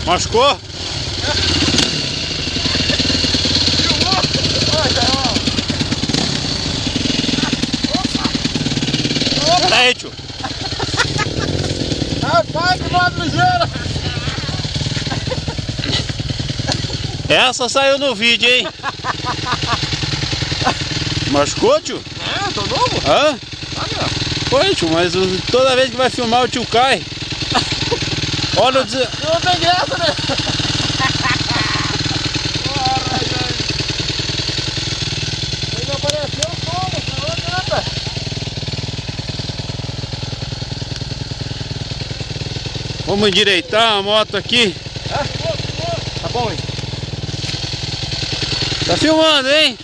Machucou? Pera aí, tio. Rapaz, que moto ligeira! Essa saiu no vídeo, hein? Machucou, tio? É, tô novo? Hã? Ah, meu. Foi, tio, mas toda vez que vai filmar o tio cai. Olha o Não tem graça, né? Porra, gente. Ele apareceu como? Não adianta. Vamos endireitar a moto aqui. Tá bom, hein? Tá filmando, hein?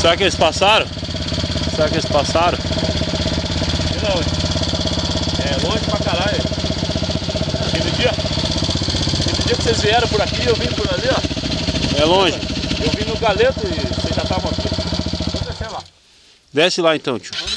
Será que eles passaram? Será que eles passaram? Não, é longe pra caralho. Aquele dia que vocês vieram por aqui, eu vim por ali, ó. É longe? Eu vim no Galeto e vocês já estavam aqui. Vou descer lá. Desce lá então, tio.